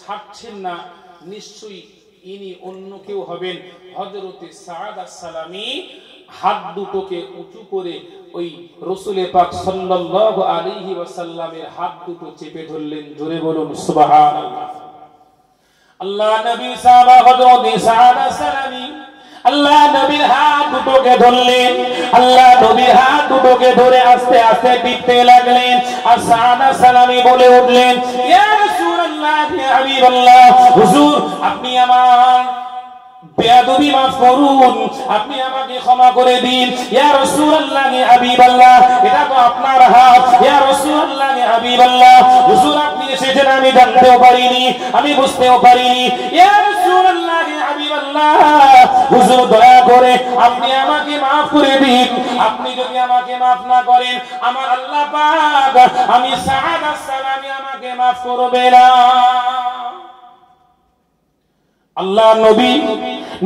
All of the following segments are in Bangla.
হাঁটছেন না, নিশ্চয়ই ইনি অন্য কেউ হবেন। হযরতে সাদ আস-সালামি হাত দুটোকে উঁচু করে ওই রাসূল পাক সাল্লাল্লাহু আলাইহি ওয়াসাল্লামের হাত দুটো চেপে ধরলেন। জোরে বলুন সুবহানাল্লাহ। আল্লাহ নবী সাহাবা হযরতে সাদ আস-সালামি আল্লাহ নবীর হাত দুটোকে ধরলেন। আল্লাহ নবীর হাত দুটোকে ধরে আস্তে আস্তে টিপতে লাগলেন। আর সাদ আস-সালামি বলে উঠলেন, ইয়া রাসূলুল্লাহ, ইয়া হাবিবাল্লাহ, হুজুর আপনি আমার বেয়াদবি মাফ করুন, আপনি আমাকে ক্ষমা করে দিন। ইয়া রাসূলুল্লাহ, ইয়া হাবিবাল্লাহ, এটা তো আপনার হাত। ইয়া রাসূলুল্লাহ, ইয়া হাবিবাল্লাহ, হুজুর আপনি এসেছেন আমি জানতেও পারিনি, আমি বুঝতেও পারিনি। ইয়া রাসূলুল্লাহ, ইয়া হাবিবাল্লাহ, হুজুর দয়া করে আপনি আমাকে মাফ করে দিন। আপনি যদি আমাকে মাফ না করেন আমার আল্লাহ পাক আমি সাদ আস-সালামি আমাকে মাফ করবে না। আল্লাহ নবী,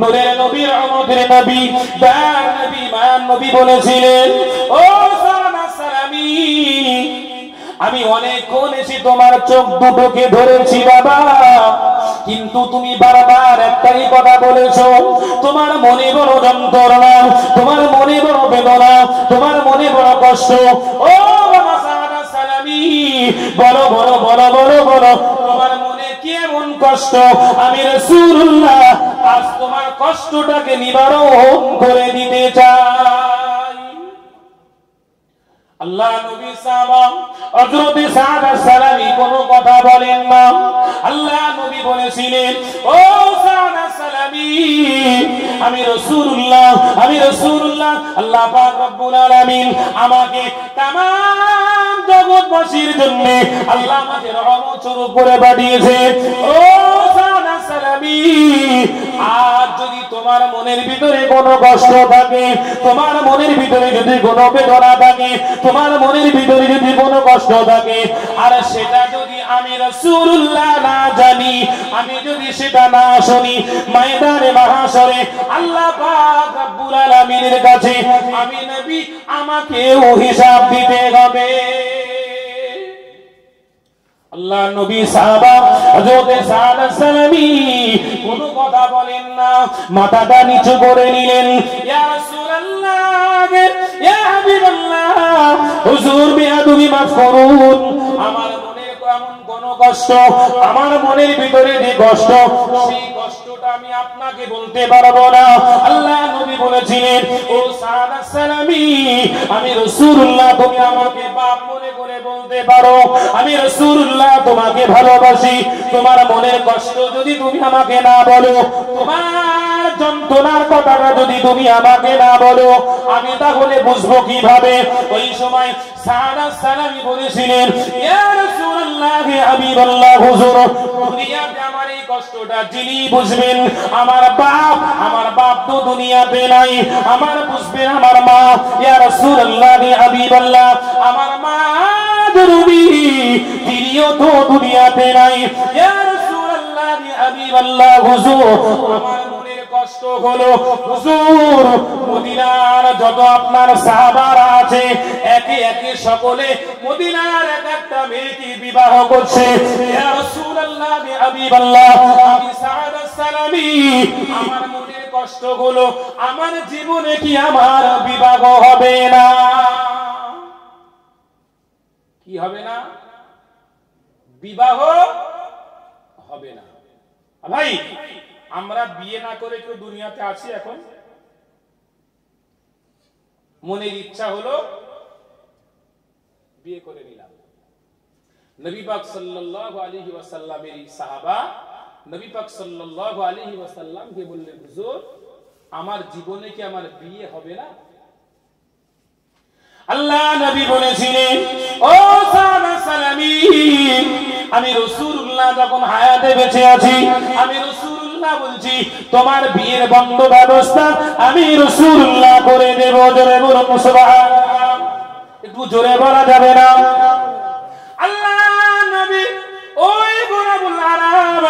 নূরের নবী, রহমতের নবী, দয়ার নবী, মায়ার নবী বলেছিলেন, ও সাদ আস-সালামি, আমি অনেকক্ষণ এসে তোমার চোখ দুটোকে ধরেছি বাবা, কিন্তু তুমি বারবার একটাই কথা বলেছো, তোমার মনে বড় যন্ত্রণা, তোমার মনে বড় বেদনা, তোমার মনে বড় কষ্ট। ও বাবা সাদ আস-সালামি, বলো বলো বলো বলো বলো, তোমার মনে কেমন কষ্ট? আমি রাসূলুল্লাহ আজ তোমার কষ্টটাকে নিবারণ করে দিতে চাই। আল্লাহ নবী সাহাবা হযরতে সাদ আস-সালামি কোনো কথা বলেন না। আল্লাহ নবী বলেছিলেন, ও সাদ আস-সালামি, আমি রাসূলুল্লাহ, আমি রাসূলুল্লাহ, আল্লাহ পাক রব্বুল আলামিন আমাকে তামাম জগৎবাসীর জন্য আল্লাহ আমাকে রহমত স্বরূপ করে পাঠিয়েছে। ও সাদ আস-সালামি, আজ যদি তোমার মনের ভিতরে কোনো কষ্ট থাকে, তোমার মনের ভিতরে যদি কোনো বেদনা থাকে, তোমার মনের ভিতরে যদি কোনো কষ্ট থাকে, আর সেটা যদি আমি রাসূলুল্লাহ না জানি, আমি যদি সেটা না শুনি, ময়দানে মাহশরে আল্লাহ পাক রব্বুল আলামিনের কাছে আমি নবী আমাকেও হিসাব দিতে হবে। আল্লাহ নবী সাহাবা হযরতে সাদ আস-সালামি কোনো কথা বলেন না, মাথাটা নিচু করে নিলেন। ইয়া রাসূলুল্লাহ, ইয়া হাবিবাল্লাহ, হুজুর বেয়াদবি মাফ করুন, আমার মনে এমন কোন কষ্ট, আমার মনের ভিতরে যে কষ্ট, সেই কষ্টটা আমি আপনাকে বলতে পারবো না। আল্লাহ নবী বলেছিলেন, ও সাদ আস-সালামি, আমি রাসূলুল্লাহ, তুমি আমাকে বাপ মনে করে বলতে পারো, আমি রাসূলুল্লাহ তোমাকে ভালোবাসি। তোমার মনের কষ্ট যদি তুমি আমাকে না বলো, তোমার যন্ত্রণার কথাটা যদি তুমি আমাকে না বলো, আমি তাহলে বুঝবো কিভাবে? ওই সময় সাদ আস-সালামি বলেছিলেন, ইয়া রাসূলুল্লাহ, ইয়া হাবিবাল্লাহ, হুজুর দুনিয়াতে আমার এই কষ্টটা যিনি বুঝবেন আমার বাপ, আমার বাপ তো দুনিয়াতে নাই, আমার বুঝবেন আমার মা। ইয়া রাসূলুল্লাহ, ইয়া হাবিবাল্লাহ, আমার মা নবী তিনিও তো দুনিয়াতে নাই। ইয়া রাসূলুল্লাহ, ইয়া হাবিবাল্লাহ, হুজুর আমার মনের কষ্ট হলো, হুজুর মদিনার যত আপনার সাহাবারা আছে একে একে সকলে মদিনার এক একটা মেয়েকে বিবাহ করছে। ইয়া রাসূলুল্লাহ, ইয়া হাবিবাল্লাহ, আমি সাদ আস-সালামি, আমার মনের কষ্ট হলো, আমার জীবনে কি আমার বিবাহ হবে না? কি হবে না? বিবাহ হবে না। ভাই, আমরা বিয়ে না করে কেউ দুনিয়াতে আছি এখন? মনের ইচ্ছা হলো বিয়ে করে নিলাম। নবী পাক সাল্লাল্লাহু আলাইহি ওয়াসাল্লামের সাহাবা নবী পাক সাল্লাল্লাহু আলাইহি ওয়াসাল্লামকে বললেন, হুজুর আমার জীবনে কি আমার বিয়ে হবে না? আল্লাহ নবী বলেছিলেন, ও সাদ আস-সালামি, আমি রাসূলুল্লাহ যখন হায়াতে বেঁচে আছি, আমি রাসূলুল্লাহ বলছি তোমার বিয়ের বন্ধ ব্যবস্থা আমি রাসূলুল্লাহ করে দেব। জোরে বলুন সুবহানাল্লাহ। একটু জোরে বলা যাবে না? আল্লাহ নবী ওই গোলাবুল আরাম,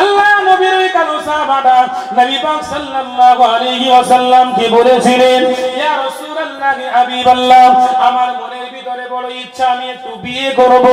আল্লাহ নবীর ওই কালো সাহাবাটা নবী পাক সাল্লাল্লাহু আলাইহি ওয়াসাল্লাম কে বলেছিলেন, ইয়া রাসূলুল্লাহ, ইয়া হাবিবাল্লাহ, আমার মনের ভিতরে বড় বড় ইচ্ছা আমি একটু বিয়ে করব,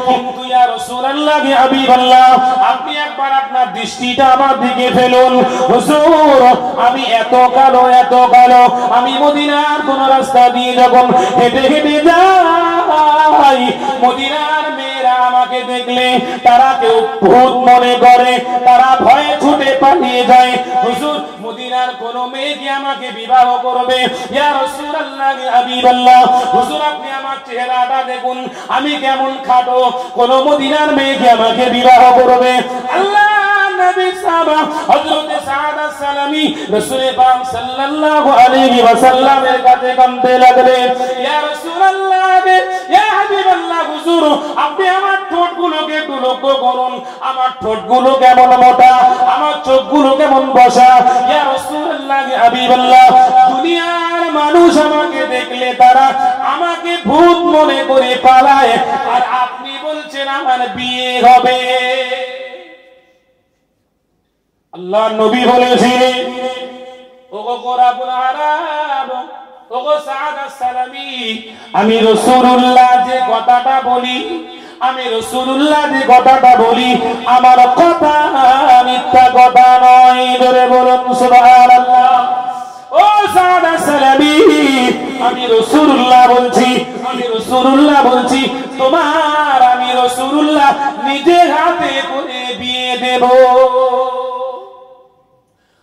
কিন্তু ইয়া রাসূলুল্লাহ ইয়া হাবিবাল্লাহ আপনি একবার আপনার দৃষ্টিটা আমার দিকে ফেলুন। হুজুর আমি এত কালো আমি মদিনার কোন রাস্তা দিয়ে যখন হেঁটে হেঁটে যাই, মদিনার মেয়েরা আমাকে দেখলে তারা কেউ ভূত মনে করে, তারা ভয়ে ছুটে পালিয়ে যায়। হুজুর মদিনার কোন মেয়ে কি আমাকে বিবাহ করবে? ইয়া রাসূলুল্লাহ ইয়া হাবিবাল্লাহ হুজুর আপনি আমার চেহারাটা দেখুন, আমি কেমন খাটো, কোন মদিনার মেয়ে কি আমাকে বিবাহ করবে? আল্লাহ নবী সাহাবা হযরত সাদ আস-সালামি রাসূল পাক সাল্লাল্লাহু আলাইহি ওয়াসাল্লামের কাছে কাঁদতে লাগলেন, ইয়া রাসূলুল্লাহ ইয়া হাবিবাল্লাহ হুজুর আপনি আমার ঠোঁটগুলোকে একটু লক্ষ্য করুন, আমার ঠোঁটগুলো কেমন মোটা, আমার চোখগুলো কেমন বসা। ইয়া রাসূলুল্লাহ ইয়া হাবিবাল্লাহ দুনিয়ার মানুষ আমাকে দেখলে তারা আমাকে ভূত মনে করে পালায়, আর আপনি বলছেন আমার বিয়ে হবে। আল্লাহ নবী বলেছিলেন, ওগো গোরাবুল আরাব, ওগো সাদ আস-সালামি আমি রাসূলুল্লাহ যে কথাটা বলি, আমার কথা মিথ্যা কথা নয়। ধরে বলুন সুবহানাল্লাহ। ও সাদ আস-সালামি আমি রাসূলুল্লাহ বলছি তোমার আমি রাসূলুল্লাহ নিজে হাতে করে বিয়ে দেব।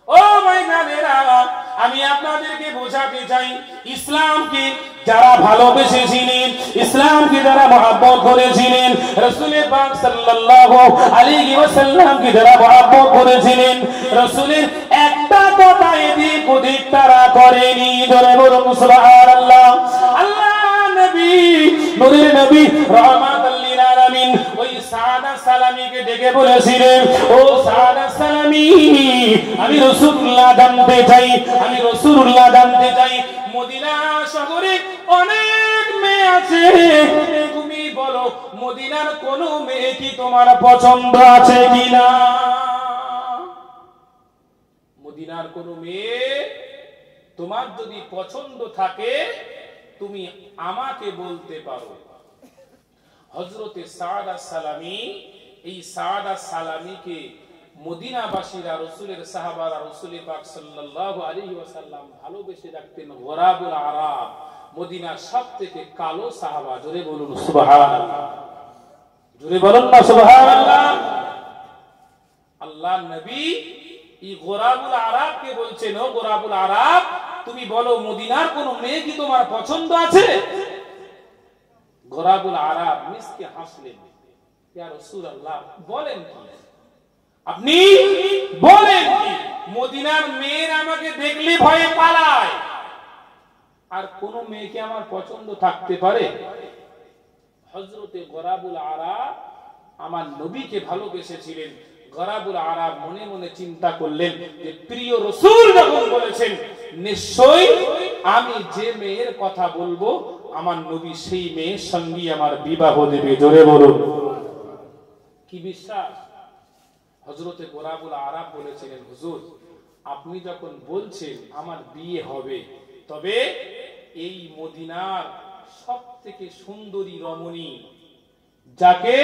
ও ভাইজানেরা আমি আপনাদেরকে বোঝাতে চাই, ইসলামকে যারা ভালোবেসেছিলেন, ইসলামকে যারা মহব্বত করেছিলেন, রাসূল পাক সাল্লাল্লাহু আলাইহি ওয়াসাল্লামকে যারা মহব্বত করেছিলেন, রাসূলের একটা কথা এদিক ওদিক তারা করেনি। ধরে বলুন সুবহানাল্লাহ। আল্লাহ নবী নূরের নবী রাহমাতাল লিল আলামিন ওই সাদ আস-সালামিকে ডেকে বলেছিলেন, ও সাদ আস-সালামি আমি রাসূলুল্লাহ জানতে চাই মদিনা শহরে অনেক মেয়ে আছে, তুমি বলো মদিনার কোন মেয়ে কি তোমার পছন্দ আছে কিনা? মদিনার কোন মেয়ে তোমার যদি পছন্দ থাকে তুমি আমাকে বলতে পারো। হযরতে সাদ আস-সালামি এই সাদ আস-সালামিকে মদিনাবাসীরা রাসূলের সাহাবারা রাসূল পাক সাল্লাল্লাহু আলাইহি ওয়াসাল্লাম ভালোবেসে রাখতেন গোরাবুল আরাব, মদিনার সবথেকে কালো সাহাবা। জোরে বলুন সুবহানাল্লাহ, জোরে বলুন না সুবহানাল্লাহ। আল্লাহর নবী এই গোরাবুল আরাবকে বলছেন, ও গোরাবুল আরাব তুমি বলো মদিনার কোন মেয়ে কি তোমার পছন্দ আছে? গোরাবুল আরাব মিসকে হাসলেন, ইয়া রাসূলুল্লাহ বলেন কি, আপনি বলেন কি? মদিনার মেয়ের আমাকে দেখলে ভয়ে পালায়, আর কোন মেয়েকে আমার পছন্দ থাকতে পারে? হযরতে গোরাবুল আরাব আমার নবীকে ভালোবেসেছিলেন। গোরাবুল আরাব মনে মনে চিন্তা করলেন যে প্রিয় রাসূল যখন বলেছেন নিশ্চয়ই আমি যে মেয়ের কথা বলবো আমার নবী সেই মেয়ের সঙ্গে আমার বিবাহ দেবে। জোরে বলুন কি বিশ্বাস। হযরতে গোরাবুল আরাব বলেছিলেন, হুজুর আপনি যখন বলছেন আমার বিয়ে হবে, তবে এই মদিনার সবথেকে সুন্দরী রমণী যাকে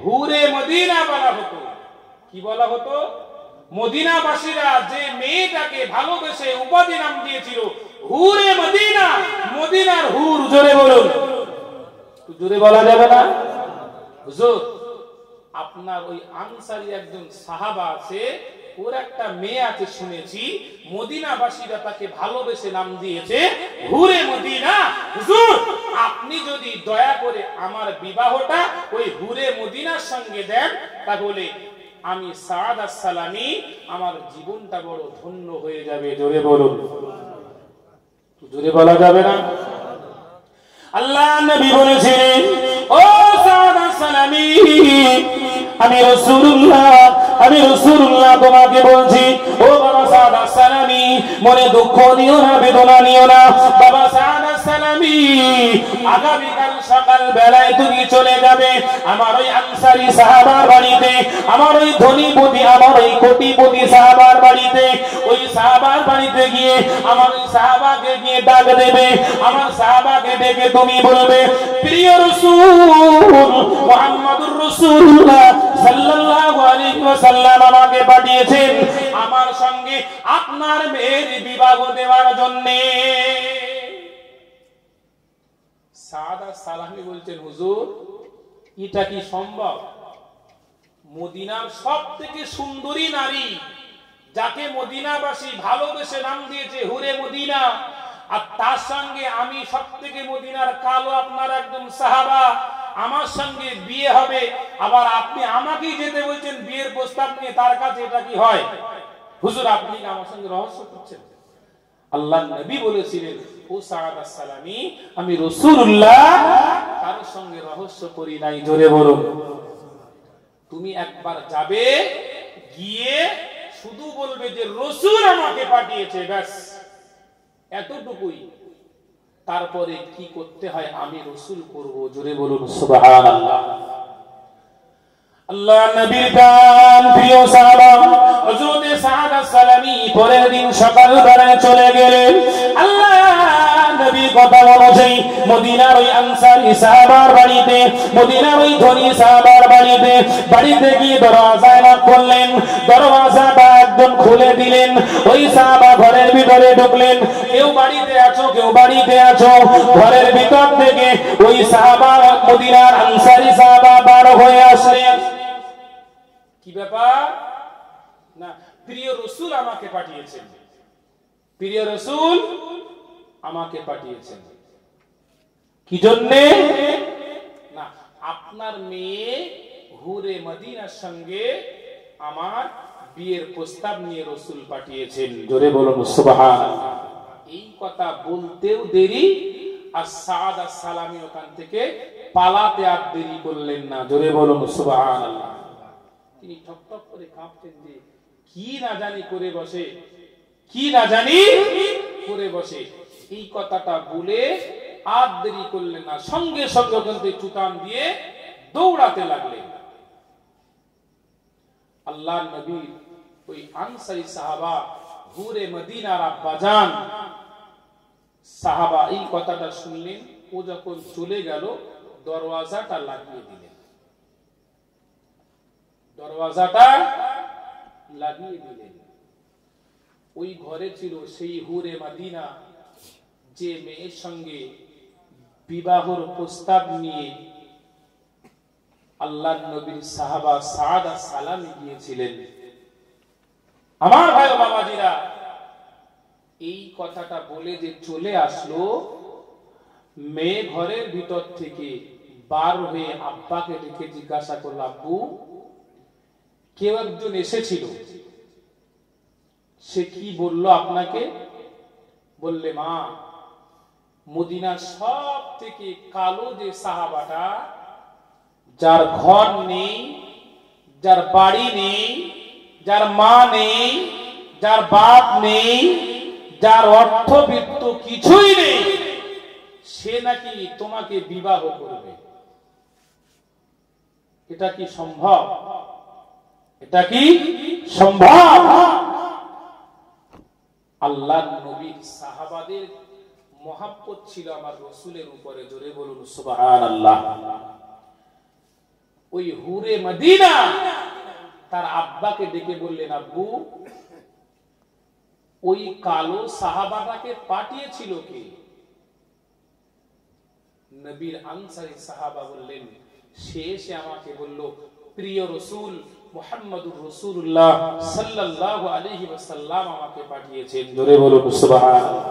হুরে মদিনা বলা হতো, কি বলা হতো? মদিনাবাসীরা যে মেয়েটাকে ভালোবেসে উপাধি নাম দিয়েছিল হুরে মদিনা, মদিনার হুর। জোরে বলুন, জোরে বলা যাবে না? হুজুর আপনার ওই আনসারী একজন সাহাবা আছে, ওর একটা মেয়ে আছে শুনেছি, মদিনাবাসীরা তাকে ভালোবেসে নাম দিয়েছে হুরে মদিনা। হুজুর আপনি যদি দয়া করে আমার বিবাহটা ওই হুরে মদিনার সঙ্গে দেন, তাহলে আমি সাদ আস-সালামি আমার জীবনটা বড় ধন্য হয়ে যাবে। জোরে বলুন, জোরে বলা যাবে না? আল্লাহ নবী বলেছেন, ও সাদ আস-সালামি আমি রাসূলুল্লাহ তোমাকে বলছি, ও বাবা সাদ আস-সালামি মনে দুঃখ নিও না, বেদনা নিও না। বাবা সাদ সালামি আগামীকাল সকাল বেলায় তুমি চলে যাবে আমার ওই আনসারী সাহাবার বাড়িতে, আমার ওই ধনীপতি, আমার ওই কোটিপতি সাহাবার বাড়িতে। ওই সাহাবার বাড়িতে গিয়ে আমার ওই সাহাবাকে গিয়ে ডাক দেবে, আমার সাহাবাকে ডেকে তুমি বলবে, প্রিয় রাসূল মুহাম্মদুর রাসূলুল্লাহ সাল্লাল্লাহু আলাইহি ওয়াসাল্লাম আমাকে পাঠিয়েছেন আমার সঙ্গে আপনার মেয়ের বিবাহ দেওয়ার জন্য। সাদা সালামি বলছেন, হুজুর এটা কি সম্ভব? মদিনার সবথেকে সুন্দরী নারী, যাকে মদিনাবাসী ভালোবেসে নাম দিয়েছে হুরে মদিনা, আর তার সঙ্গে আমি সবথেকে মদিনার কালো আপনার একদম সাহাবা, আমার সঙ্গে বিয়ে হবে, আবার আপনি আমাকেই যেতে বলছেন বিয়ের প্রস্তাব নিয়ে তার কাছে, এটা কি হয়? হুজুর আপনি আমার সঙ্গে রহস্য করছেন? আল্লাহর নবী বলেছিলেন, ও সাদ আসসালামি, আমি রাসূলুল্লাহ কারোর সঙ্গে রহস্য করি নাই। জোরে বলুন। তুমি একবার যাবে, গিয়ে শুধু বলবে যে রাসূল আমাকে পাঠিয়েছে, ব্যাস এতটুকুই। তারপরে কি করতে হয় আমি রাসূল করব। জোরে বলুন সুবহানাল্লাহ। আল্লাহ নবীর গান প্রিয় সাহাবা হযরত সাদ আসসালামি পরের দিন সকালবেলায় চলে গেলেন। আল্লাহ নবী কথা অনুযায়ী মদিনার ওই আনসারী সাহাবার বাড়িতে, মদিনার ওই ধনী সাহাবার বাড়িতে, বাড়িতে গিয়ে দরওয়াজায় নক করলেন। দরওয়াজাটা একদম খুলে দিলেন। ওই সাহাবা ঘরের ভিতরে ঢুকলেন। কেউ বাড়িতে আছো, কেউ বাড়িতে আছো। ঘরের ভিতর থেকে ওই সাহাবা, মদিনার আনসারী সাহাবা বার হয়ে আসলেন। কি ব্যাপার? না, প্রিয় রাসূল আমাকে পাঠিয়েছেন, প্রিয় রাসূল আমাকে পাঠিয়েছেন। কি জন্যে? না, আপনার মেয়ে হুরে মদিনার সঙ্গে আমার বিয়ের প্রস্তাব নিয়ে রাসূল পাঠিয়েছেন। জোরে বলুন সুবহানাল্লাহ। এই কথা বলতেও দেরি, আর সাদ আসসালামি ওখান থেকে পালাতে আর দেরি করলেন না। জোরে বলুন সুবহানাল্লাহ। তিনি ঠক ঠক করে কাঁপতেন যে কি না জানি করে বসে, কি না জানি করে বসে। এই কথাটা বলে আর দেরি করলেন না, সঙ্গে সঙ্গে ওখান থেকে চুতান দিয়ে দৌড়াতে লাগলেন। আল্লাহর নবী ওই আনসারী সাহাবা হুরে মদিনার আব্বাজান সাহাবা এই কথাটা শুনলেন। ও যখন চলে গেল, দরওয়াজাটা লাগিয়ে দিলেন, দরওয়াজাটা লাগিয়ে দিলেন। ওই ঘরে ছিল সেই হুরে মদিনা, যে মেয়ের সঙ্গে বিবাহর প্রস্তাব নিয়ে আল্লাহর নবীর সাহাবা সাদ আসসালামি গিয়েছিলেন। আমার ভাই ও বাবাজিরা, এই কথাটা বলে যে চলে আসলো, মেয়ে ঘরের ভিতর থেকে বার হয়ে আব্বাকে ডেকে জিজ্ঞাসা করল, আব্বু কেউ একজন এসেছিল, সে কি বলল আপনাকে? বললে, মা মদিনার সব থেকে কালো যে সাহাবাটা, যার ঘর নেই, যার বাড়ি নেই, যার মা নেই, যার বাপ নেই, যার অর্থবিত্ত কিছুই নেই, সে নাকি তোমাকে বিবাহ করবে। এটা কি সম্ভব? এটা কি সম্ভব? আল্লাহর নবীর সাহাবাদের মহব্বত ছিল আমার রাসূলের উপরে। জোরে বলুন সুবহানাল্লাহ। ওই হুরে মদিনা তার আব্বাকে ডেকে বললেন, আব্বু ওই কালো সাহাবাটাকে পাঠিয়েছিল কে? নবীর আনসারী সাহাবা বললেন, সে এসে আমাকে বলল, প্রিয় রাসূল মুহাম্মদুর রাসূলুল্লাহ সাল্লাল্লাহু আলাইহি ওয়াসাল্লাম আমাকে পাঠিয়েছেন। জোরে বলুন সুবহানাল্লাহ।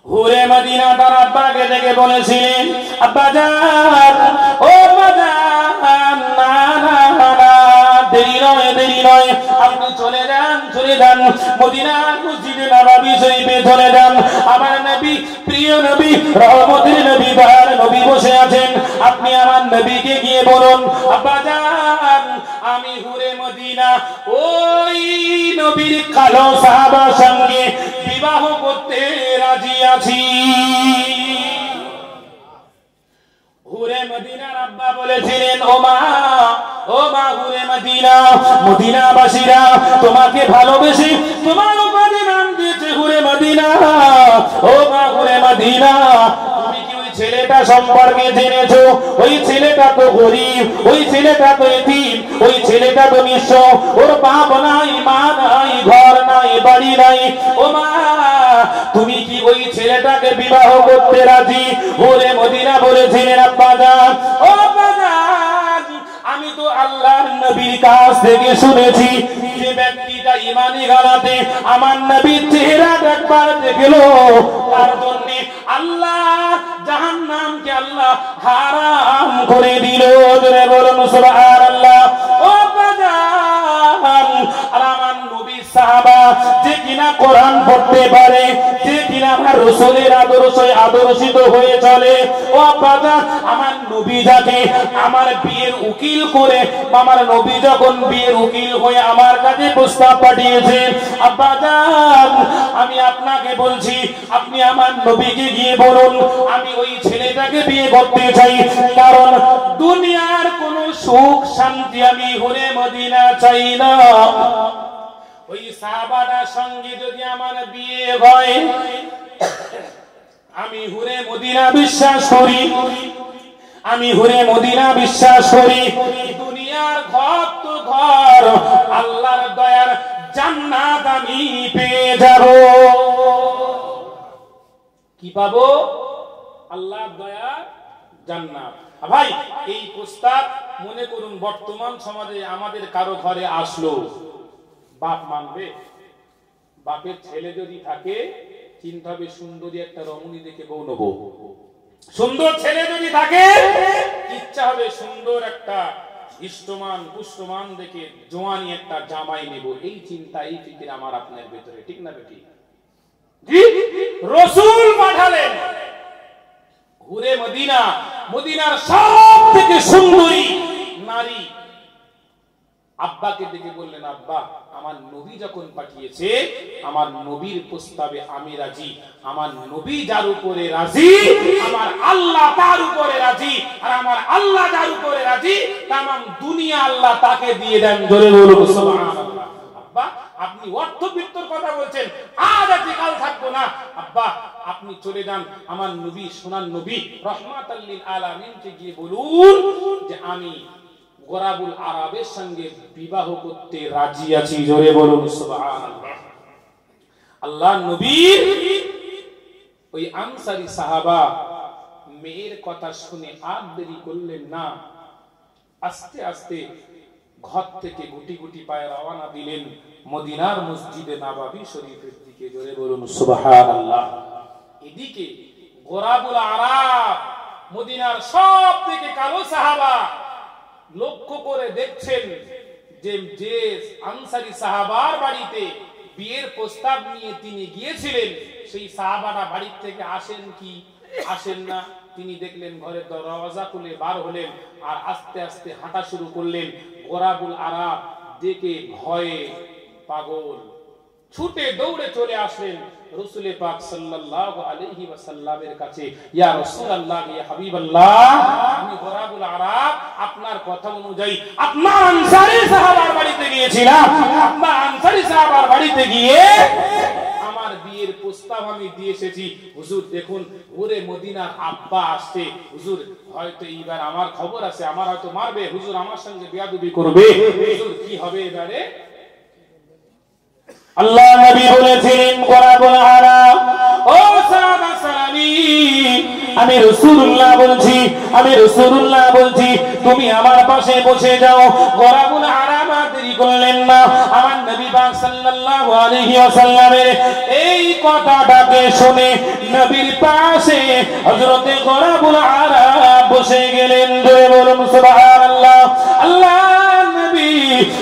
হুরে মদিনা তার আব্বাকে ডেকে বলেছিলেন, আব্বাজান, ও বাজান, না না না, দেরি নয়, দেরি নয়, আপনি চলে যান, চলে যান মদিনার মসজিদে নববী শরীফে চলে যান। আমার নবী, প্রিয় নবী, রহমতের নবী, দয়ার নবী বসে আছেন। আপনি আমার নবীকে গিয়ে বলুন, আব্বাজান আমি হুরে মদিনা ওই নবীর কালো সাহাবার সঙ্গে বিবাহ করতে রাজি আছি। হুরে মদিনার আব্বা বলেছিলেন, ও মা হুরে মদিনা, মদিনাবাসীরা তোমাকে ভালোবেসে তোমার উপাধি নাম দিয়েছে হুরে মদিনা। ও মা হুরে মদিনা, তুমি কি ওই ছেলেটা সম্পর্কে জেনেছো? ওই ছেলেটা তো গরিব, ওই ছেলেটা তো এতিম, ওই ছেলেটা তো নিঃস্ব, ওর বাপ নাই, মা নাই, ঘর নাই, বাড়ি নাই। ও মা, তুমি কি ওই ছেলেটাকে বিবাহ করতে রাজি? হুরে মদিনা বলেছিলেন, আব্বাজান, ও আব্বাজান, আমি তো আল্লাহর নবীর কাছ থেকে শুনেছি যে ব্যক্তিটা ঈমানি গালাতে আমার নবীর চেহারা একবার দেখলো, তার জন্য আল্লাহ জাহান্নামকে আল্লাহ হারাম করে দিল। জোরে বলুন সুবহানাল্লাহ। ও বাজান, আর আমার নবী সাহাবা যে কিনা কোরআন পড়তে পারে, যে কিনা আমার রাসূলের আদর্শে আদর্শিত হয়ে চলে, ও বাজান, আমার নবী যাকে আমার বিয়ের উকিল করে, আমার নবী যখন বিয়ের উকিল হয়ে আমার কাছে প্রস্তাব পাঠিয়েছে, আব্বাজান আমি আপনাকে বলছি, আপনি আমার নবীকে গিয়ে বলুন আমি ওই ছেলেটাকে বিয়ে করতে চাই, কারণ দুনিয়ার কোন সুখ শান্তি আমি হুরে মদিনা চাই না। ওই সাহাবাটার সঙ্গে যদি আমার বিয়ে হয়, আমি হুরে মদিনা বিশ্বাস করি, আমি হুরে মদিনা বিশ্বাস করি, দুনিয়ার ঘর তো ঘর, আল্লাহর দয়ার জান্নাত আমি পেয়ে যাব। কি পাবো? আল্লাহর দয়া, জান্নাত। ভাই, এই প্রস্তাব মনে করুন বর্তমান সমাজে আমাদের কারো ঘরে আসলো, বাপ মানবে? বাপের ছেলে যদি থাকে চিন্তা হবে সুন্দরী একটা রমণী দেখে বউ নেব, সুন্দর ছেলে যদি থাকে ইচ্ছা হবে সুন্দর একটা ইষ্টমান পুষ্টমান দেখে জোয়ানি একটা জামাই নেব, এই চিন্তা এই ফিকির আমার আপনার ভেতরে, ঠিক না বেটি? জি, রাসূল পাঠালেন হুরে মদিনা, মদিনার সব থেকে সুন্দরী নারী, আব্বাকে ডেকে বললেন, আব্বা আমার নবী যখন পাঠিয়েছে, আমার নবীর প্রস্তাবে আমি রাজি, আমার নবী যার উপরে রাজি আমার আল্লাহ তার উপরে রাজি, আর আমার আল্লাহ যার উপরে রাজি তাম দুনিয়া আল্লাহ তাকে দিয়ে দেন। জোরে বলুন সুবহানাল্লাহ। আব্বা আপনি অর্থবিত্তর কথা বলছেন, আজ আছি কাল থাকবো না, আব্বা আপনি চলে যান, আমার নবী সোনার নবী রাহমাতাল লিল আলামিনকে গিয়ে বলুন যে আমি গোরাবুল আরবের সঙ্গে বিবাহ করতে রাজি আছি। জোরে বলুন সুবহানাল্লাহ। আল্লাহর নবী ওই আনসারী সাহাবা মেয়ের কথা শুনে আর দেরি করলেন না, আস্তে আস্তে ঘর থেকে গুটি গুটি পায়ে রওনা দিলেন মদিনার মসজিদে নববী শরীফের দিকে। জোরে বলুন সুবহানাল্লাহ। এদিকে গোরাবুল আরব মদিনার সব থেকে কালো সাহাবা লক্ষ্য করে দেখছেন যে যে আনসারী সাহাবার বাড়িতে বিয়ের প্রস্তাব নিয়ে তিনি গিয়েছিলেন, সেই সাহাবারা বাড়ি থেকে আসেন কি আসেন না। তিনি দেখলেন ঘরের দরওয়াজা খুলে বার হলেন আর আস্তে আস্তে হাঁটা শুরু করলেন। গোরাবুল আরব দেখে ভয়ে পাগল ছুটে দৌড়ে চলে আসলেন রাসূল পাক সাল্লাল্লাহু আলাইহি ওয়াসাল্লামের কাছে। ইয়া রাসূলুল্লাহ, ইয়া হাবিবাল্লাহ, আমি গোরাবুল আরব আপনার কথা অনুযায়ী আপনার আনসারী সাহাবার বাড়িতে গিয়েছিলাম, আপনার আনসারী সাহাবার বাড়িতে গিয়ে আমার বিয়ের প্রস্তাব আমি দিয়ে এসেছি। হুজুর দেখুন ওরে মদিনার আব্বা আসছে, হুজুর হয়তো এইবার আমার খবর আছে, আমার হয়তো মারবে, হুজুর আমার সঙ্গে বেয়াদবি করবে, হুজুর কি হবে এবারে? আল্লাহ নবী বলেছিলেন গোরাবুল আরব, ও সাহাবা সালামি, আমি রাসূলুল্লাহ বলছি, আমি রাসূলুল্লাহ বলছি, তুমি আমার পাশে বসে যাও। গোরাবুল আরব দেরি করলেন না, আমার নবী পাক সাল্লাল্লাহু আলাইহি ওয়াসাল্লামের এই কথাটাকে শুনে নবীর পাশে হযরতে গোরাবুল আরব বসে গেলেন। জোরে বলুন সুবহানাল্লাহ। আল্লাহ নবী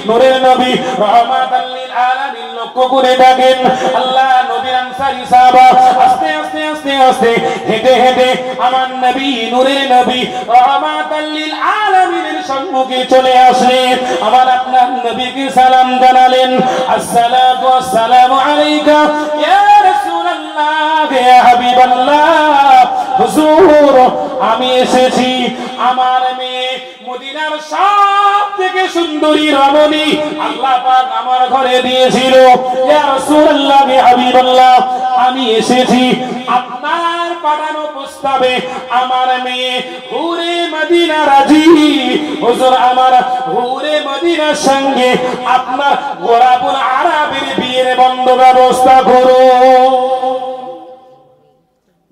নূরের নবী রাহমাতাল লিল আলামিন লক্ষ্য করে দেখেন আল্লাহ নবীর আনসারী সাহাবা আস্তে আস্তে আস্তে আস্তে হেঁটে হেঁটে আমার নবী নূরের নবী রাহমাতাল লিল আলামিনের সম্মুখে চলে আসলেন। আমার আপনার নবীকে সালাম জানালেন, আসসালাতু ওয়াসসালামু আলাইকা ইয়া রাসূলুল্লাহ ইয়া হাবিবাল্লাহ। হুজুর, আমি এসেছি আমার মেয়ে মদিনার সবথেকে সুন্দরী রমণী আল্লাহ পাক আমার ঘরে দিয়েছিল। ইয়া রাসূলুল্লাহ ইয়া হাবিবাল্লাহ, আমি এসেছি আপনার পাঠানো প্রস্তাবে আমার মেয়ে হুরে মদিনা রাজি। হুজুর, আমার হুরে মদিনার সঙ্গে আপনার গোরাবুল আরবের বিয়ের বন্ধ ব্যবস্থা করো।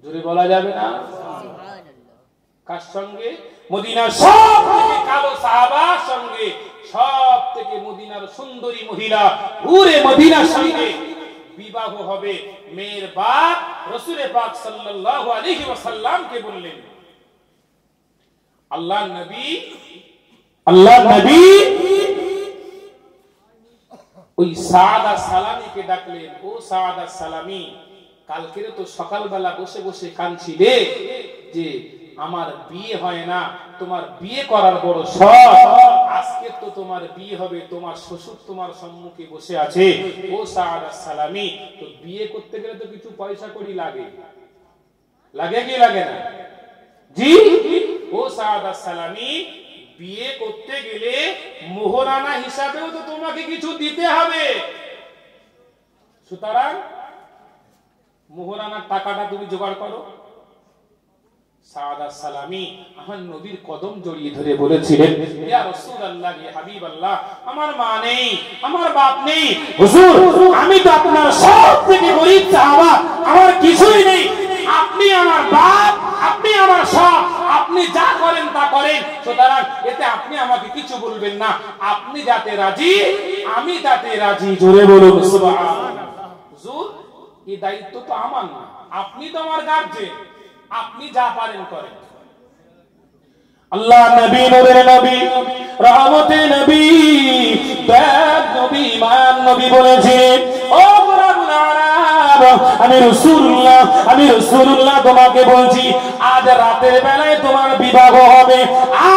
জোরে বলা যাবে না? কার সঙ্গে? মদিনার সব থেকে কালো সাহাবার সঙ্গে, সব থেকে মদিনার সুন্দরী মহিলা হুরে মদিনার সঙ্গে বিবাহ হবে। মেয়ের বাপ রাসূল পাক সাল্লাল্লাহু আলাইহি ওয়াসাল্লামকে বললেন, আল্লাহর নবী ওই সাআদা সালামীকে ডাকলেন, ও সাআদা সালামী, কালকের তো সকালবেলা বসে বসে কাঁদছিলে যে আমার বিয়ে হয় না, তোমার বিয়ে করার বড় শখ, আজকে তো তোমার বিয়ে হবে, তোমার শ্বশুর তোমার সম্মুখে বসে আছে। ও সাআদা সালামী, তো বিয়ে করতে গেলে তো কিছু পয়সা কড়ি লাগে, লাগে কি লাগে না? জি। ও সাআদা সালামী, বিয়ে করতে গেলে মোহরানা হিসাবেও তো তোমাকে কিছু দিতে হবে, সুতরাং মোহরানার টাকাটা তুমি জোগাড় করো। সাআদা সালামী আমার নবীর কদম জড়িয়ে ধরে বলেছিলেন, ইয়া রাসূলুল্লাহ ইয়া হাবিবাল্লাহ, আমার মা নেই, আমার বাপ নেই, হুজুর আমি তো আপনার সবথেকে গরীব সাহাবা, আমার কিছুই নেই, আপনি আমার বাপ, আপনি আমার সব, আপনি যা করেন তা করেন, সুতরাং এতে আপনি আমাকে কিছু বলবেন না, আপনি যাতে রাজি আমি তাতে রাজি। জোরে বলুন সুবহানাল্লাহ। হুজুর, এই দায়িত্ব তো আমার না, আপনি তো আমার গার্জিয়ান, আপনি যা পারেন করেন। আল্লাহ নবী নূরের নবী রহমতের নবী দয়ার নবী মান নবী বলেছেন, ও গোরাবুল আরব, আমি রাসূলুল্লাহ তোমাকে বলছি, আজ রাতের বেলায় তোমার বিবাহ হবে,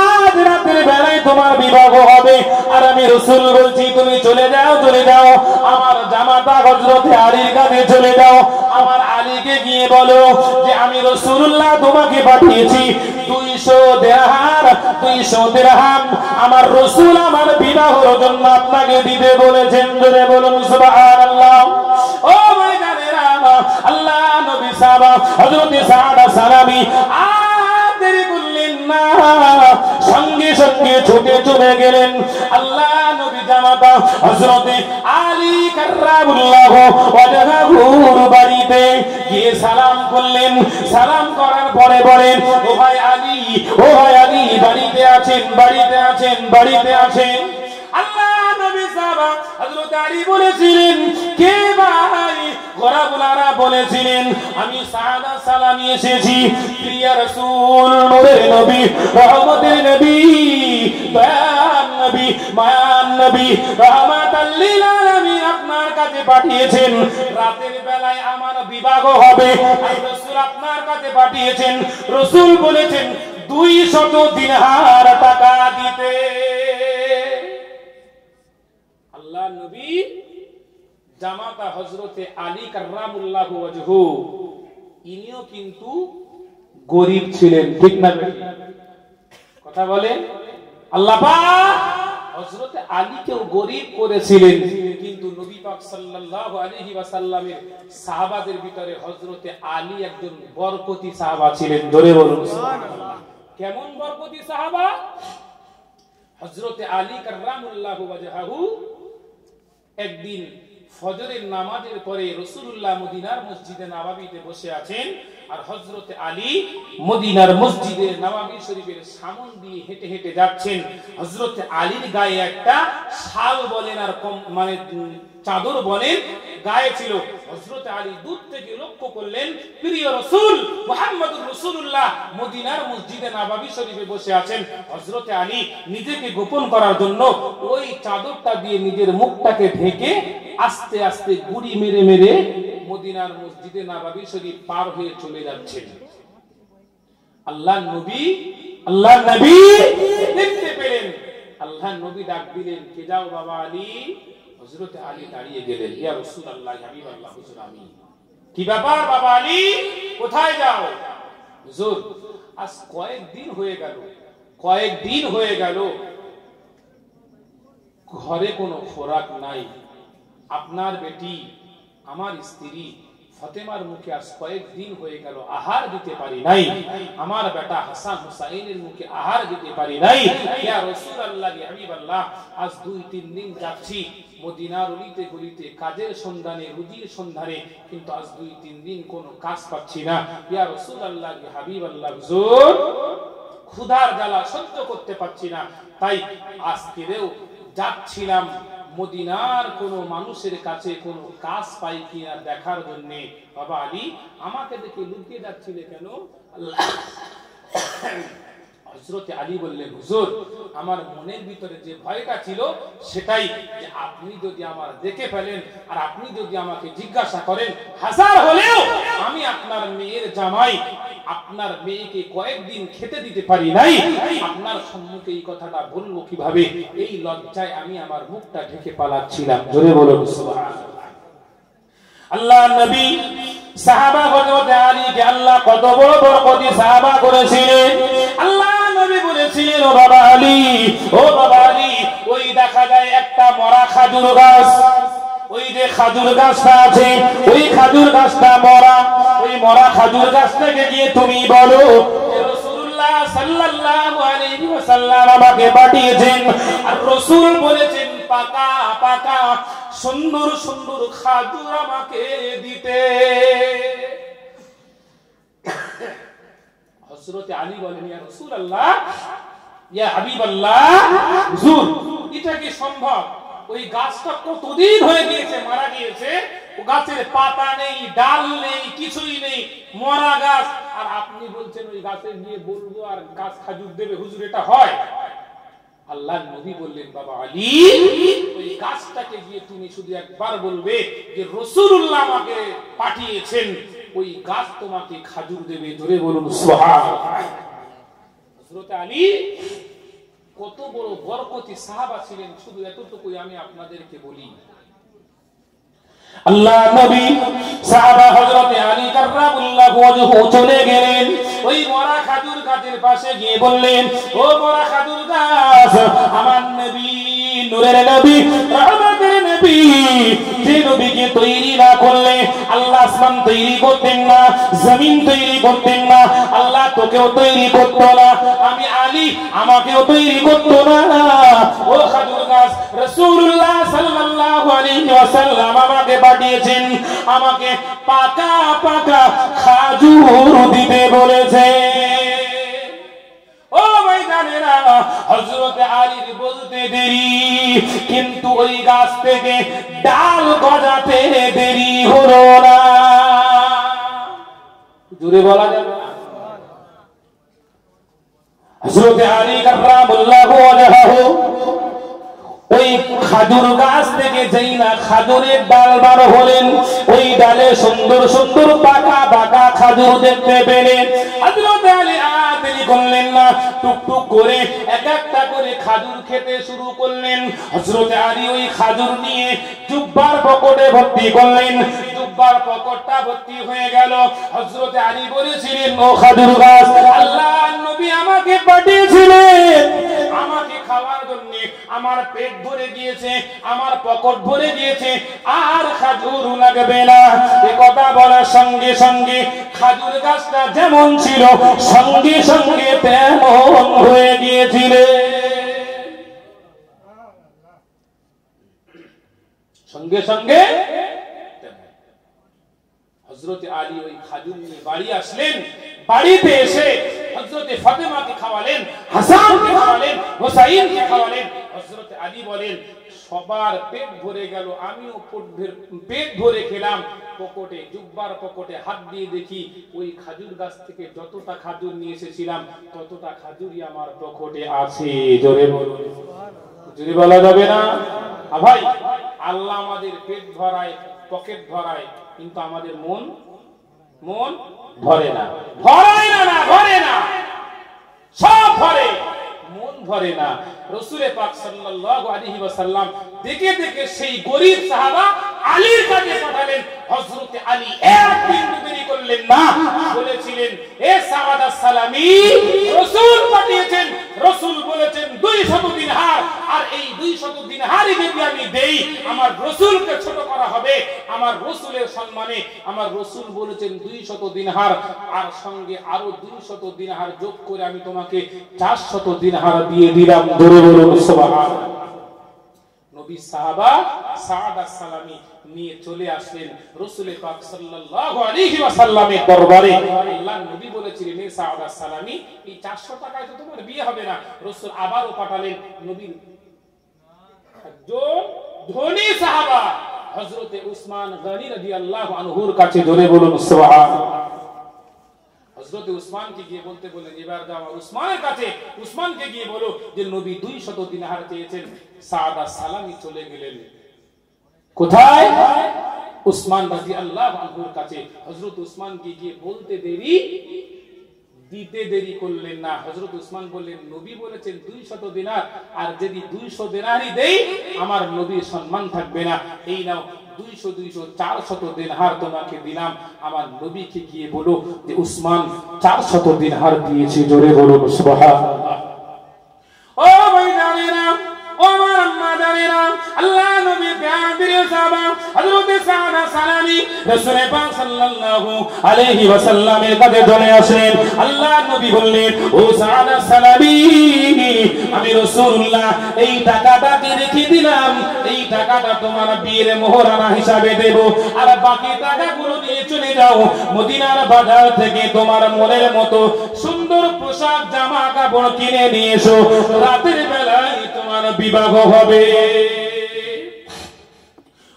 আজ রাতের বেলায় তোমার বিবাহ হবে। আর আমি রাসূল বলছি তুমি চলে যাও, আমার জামাতা হযরত আলীর কাছে চলে যাও, আমার আলীকে গিয়ে বলো যে আমি রাসূলুল্লাহ তোমাকে পাঠিয়েছি 200 দিরহাম আমার রাসূল আমার বিবাহের জন্য আপনাকে দিতে বলেছেন। জোরে বলুন সুবহানাল্লাহ। ও ভাই জানেরা, আল্লাহ নবী সাহাবা হযরত সাআদা সালামী আর দেরি করলেন না, সঙ্গে সঙ্গে ছুটে চলে গেলেন আল্লাহ নবী জামাতা হযরত আলী কাররামুল্লাহু ওয়াজহুর বাড়িতে গিয়ে সালাম করলেন। সালাম করার পরে বলেন, ও ভাই আলী, বাড়িতে আছেন। আল্লাহ নবী সাহাবা হযরত আলী বলেছিলেন, কে ভাই? গোরাবুল আরব বলেছিলেন, আমি সাআদা সালামী এসেছি, প্রিয় রাসূল নূরের নবী রহমতের নবী দয়ার নবী মায়ার নবী রাহমাতাল লিল আলামিন আপনার কাছে পাঠিয়েছেন, রাতের বেলায় আমার বিবাহ হবে, আর রাসূল আপনার কাছে পাঠিয়েছেন। রাসূল বলেছেন 200 দিরহাম টাকা দিতে। আল্লাহ নবী জামাতা হযরতে আলী কাররামুল্লাহু ওয়াজহু, ইনিও কিন্তু গরীব ছিলেন, ঠিক না? কথা বলেন। আল্লাহ পাক হযরতে আলীকেও গরীব করেছিলেন, কিন্তু নবী পাক সাল্লাল্লাহু আলাইহি ওয়াসাল্লামের সাহাবাদের ভিতরে হযরতে আলী একজন বরকতি সাহাবা ছিলেন। জোরে বলুন সুবহানাল্লাহ। কেমন বরকতি সাহাবা? হযরতে আলী কাররামুল্লাহু ওয়াজহু একদিন ফজরের নামাজের পরে রাসূলুল্লাহ মদিনার মসজিদে নববীতে বসে আছেন, আর হযরতে আলী মদিনার মসজিদে নববী শরীফের সামন দিয়ে হেঁটে হেঁটে যাচ্ছেন। হযরতে আলীর গায়ে একটা শাল বলেন আর মানে চাদর বলেন গায়ে ছিল। হযরতে আলী দূর থেকে লক্ষ্য করলেন, প্রিয় রাসূল মুহাম্মদুর রাসূলুল্লাহ মদিনার মসজিদে নববী শরীফে বসে আছেন। হযরতে আলী নিজেকে গোপন করার জন্য ওই চাদরটা দিয়ে নিজের মুখটাকে ঢেকে আস্তে আস্তে গুড়ি মেরে মেরে মদিনার মসজিদে নববী শরীফ পার হয়ে চলে যাচ্ছেন। আল্লাহর নবী দেখতে পেলেন, আল্লাহর নবী ডাক দিলেন, কে যাও বাবা আলী? হযরত আলী দাঁড়িয়ে গেলেন, ইয়া রাসূলুল্লাহ, হাবিবাল্লাহ, হুজুর আমি। কি ব্যাপার বাবা আলী, কোথায় যাও? হুজুর আজ কয়েকদিন হয়ে গেল ঘরে কোনো খোরাক নাই। আপনার বেটি আমার স্ত্রী ফাতেমার মুখে আজ কয়েকদিন হয়ে গেল আহার দিতে পারি নাই। আমার বেটা হাসান হুসাইনের মুখে আহার দিতে পারি নাই। ইয়া রাসূলুল্লাহ, হাবিবাল্লাহ, আজ 2-3 দিন যাচ্ছি মদিনার অলিতে গলিতে কাজের সন্ধানে, রুজির সন্ধানে, কিন্তু আজ 2-3 দিন কোনো কাজ পাচ্ছি না। ইয়া রাসূলুল্লাহ, হাবিবাল্লাহ, হুজুর ক্ষুধার জ্বালা সহ্য করতে পারছি না, তাই আজকেও যাচ্ছিলাম মদিনার কোন মানুষের কাছে কোন কাজ পাই কিনা দেখার জন্য। বাবা আলী আমাকে দেখে লুকিয়ে যাচ্ছিলে কেন? হযরত আলী বললেন, হুজুর আমার মনের ভিতরে যে ভয়টা ছিল সেটাই, যে আপনি যদি আমার দেখে ফেলেন আর আপনি যদি আমাকে জিজ্ঞাসা করেন, হাজার হলেও আমি আপনার মেয়ের জামাই, আপনার মেয়েকে কয়েকদিন খেতে দিতে পারি নাই, আপনার সম্মুখে এই কথাটা বলবো কিভাবে? এই লজ্জায় আমি আমার মুখটা ঢেকে পালাচ্ছিলাম। জোরে বলুন সুবহানাল্লাহ। আল্লাহর নবী সাহাবা হযরত আলীকে আল্লাহ কত বড় বরকতি সাহাবা করেছিলেন। আল্লাহ নবী বলেছিলেন, ও বাবা আলী, ওই দেখা যায় একটা মরা খাজুর গাছ, ওই যে খাজুর গাছটা আছে, ওই খাজুর গাছটা মরা, ওই মরা খাজুর গাছটাকে গিয়ে তুমি বলো রাসূলুল্লাহ সাল্লাল্লাহু আলাইহি ওয়াসাল্লাম আমাকে পাঠিয়েছেন, আর রাসূল বলেছেন পাকা পাকা সুন্দর সুন্দর খাজুর আমাকে দিতে। হযরত আলী বলেন, ইয়া রাসূলুল্লাহ, ইয়া হাবিবাল্লাহ, হুজুর এটা কি সম্ভব? ওই গাছটা কতদিন হয়ে গিয়েছে, মারা গিয়েছে, ও গাছের পাতা নেই, ডাল নেই, কিছুই নেই, মরা গাছ, আর আপনি বলছেন ওই গাছে গিয়ে বলবো আর গাছ খাজুর দেবে? হুজুর এটা হয়? আল্লাহর নবী বললেন, বাবা আলী ওই গাছটাকে গিয়ে তুমি শুধু একবার বলবে যে রাসূলুল্লাহ আমাকে পাঠিয়েছেন, ওই গাছ তোমাকে খাজুর দেবে। জোরে বলুন সুবহানাল্লাহ। হযরত আলী কত বড় বরকতি সাহাবা ছিলেন, শুধু এতটুকুই আমি আপনাদেরকে বলি। আল্লাহ নবী সাহাবা হযরত আলী কাররামাল্লাহু ওয়াজহু চলে গেলেন, ওই মরা খাজুর গাছের পাশে গিয়ে বললেন, ও মরা খাজুর গাছ, আমার নবী, নূরের নবী, রহমতের নবী, যে নবীকে তৈরি না করলে আল্লাহ আসমান তৈরি করতেন না, জমিন তৈরি করতেন না, আল্লাহ তোকেও তৈরি করতো না, আমি আলী আমাকেও তৈরি করতো না। ও খাজুর গাছ, রাসূলুল্লাহ সাল্লাল্লাহু আলাইহি ওয়াসাল্লাম আমাকে পাঠিয়েছেন, আমাকে পাকা পাকা খাজুর দিতে বলেছে। ও ভাইজানেরা, হযরত আলীর বলতে দেরি, কিন্তু ওই গাছ থেকে ডাল গজাতে দেরি হলো না। জোরে বলা যাবে না? হযরত আলী কাররামাল্লাহু ওয়াজহু ওই খাজুর গাছ থেকে যেই না খাজুরের ডাল বার হলেন, ওই ডালে সুন্দর সুন্দর পাকা পাকা খাজুর দেখতে পেলেন। হযরত আলী দেরি করলেন না, টুকটুক করে এক একটা করে খাজুর খেতে শুরু করলেন। হযরত আলী ওই খাজুর নিয়ে জুব্বার পকেটে ভর্তি করলেন, জুব্বার পকেটটা ভর্তি হয়ে গেল। হযরত আলী বলেছিলেন, ও খাজুর গাছ, আল্লাহর নবী আমাকে পাঠিয়েছিলেন আমাকে খাওয়ার জন্য, আমার পেট ভরে গিয়েছে, আমার পকেট ভরে গিয়েছে, আর খাজুর লাগবে না। এই কথা বলার সঙ্গে সঙ্গে খাজুর গাছটা যেমন ছিল সঙ্গে সঙ্গে তেমন হয়ে গিয়েছিল। সঙ্গে সঙ্গে হযরত আলী ওই খাজুর নিয়ে বাড়ি আসলেন। বাড়িতে এসে হযরত ফাতেমাকে খাওয়ালেন, হাসানকে খাওয়ালেন, হুসাইনকে খাওয়ালেন। হযরত আলী বলেন, সবার পেট ভরে গেল, আমিও পেট ভরে খেলাম। পকেটে, জুব্বার পকেটে হাত দিয়ে দেখি ওই খাজুর গাছ থেকে যতটা খাজুর নিয়ে এসেছিলাম ততটা খাজুরই আমার পকেটে আছে। জোরে বলুন, যদি বলা যাবে না? ভাই, আল্লাহ আমাদের পেট ভরায়, পকেট ভরায়, কিন্তু আমাদের মন ভরে না, ভরে না, সব ভরে, মন ভরে না। রাসূল পাক সাল্লাল্লাহু আলাইহি ওয়াসাল্লাম দেখে দেখে সেই গরীব সাহাবা আলীর কাছে পাঠালেন। হযরত আলী এক বিন্দু দেরি করলেন না, বলেছিলেন এ সাওয়াদা সালামি, রাসূল পাঠিয়েছেন, রাসূল বলেছেন 200 দিনহার, আর এই 200 দিনহারই যদি আমি দেই আমার রাসূলকে ছোট করা হবে, আমার রাসূলের সম্মানে। আমার রাসূল বলেছেন 200 দিনহার, আর সঙ্গে আরো 200 দিনহার যোগ করে আমি তোমাকে 400 দিনহার দিয়ে দিলাম। ধরে বলুন সুবহানাল্লাহ। নবী সাহাবা সাদ আস-সালামি নিয়ে চলে আসলেন রাসূল পাক সাল্লাল্লাহু আলাইহি ওয়াসাল্লামের দরবারে। আল্লাহর নবী বলেছিলেন হে সাদ আস-সালামি, এই 400 টাকায় তো তোমার বিয়ে হবে না। রাসূল আবারও পাঠালেন নবী একজন ধনী সাহাবা হযরত উসমান গনি রাদিয়াল্লাহু আনহুর কাছে। ধরে বলুন সুবহানাল্লাহ। হযরত উসমানকে গিয়ে বলতে বললেন এবার যাও উসমানের কাছে, উসমানকে গিয়ে বলো যে নবী 200 দিনহার চেয়েছেন। সাদ আস-সালামি চলে গেলেন কোথায়? উসমান রাদিয়াল্লাহু আনহুর কাছে। হযরত উসমানকে গিয়ে বলতে দেরি, দিতে দেরি করলেন না। হযরত উসমান বললেন নবী বলেছেন 200 দিনার, আর যদি 200 দিনারই দেই আমার নবীর সম্মান থাকবে না। এই নাও 200 400 দিনহার তোমাকে দিলাম। আমার নবীকে গিয়ে বলো যে উসমান 400 দিনহার দিয়েছে। জোরে বলুন সুবহানাল্লাহ। ও ভাই জানেনা, ও আমার আম্মা জানেনা, আল্লাহ নবী প্রিয় সাহাবা হযরত সাদ আস-সালামি রাসূল পাক সাল্লাল্লাহু আলাইহি ওয়াসাল্লামের কাছে চলে আসেন। আল্লাহ নবী বললেন ও সাদ আস-সালামি, আমি রাসূলুল্লাহ এই টাকাটাকে রেখে দিলাম, এই টাকাটা তোমার বিয়ের মোহরানা হিসাবে দেব, আর বাকি টাকাগুলো নিয়ে চলে যাও মদিনার বাজার থেকে তোমার মনের মতো সুন্দর পোশাক জামা কাপড় কিনে নিয়ে এসো, রাতের বেলায় তোমার বিবাহ হবে।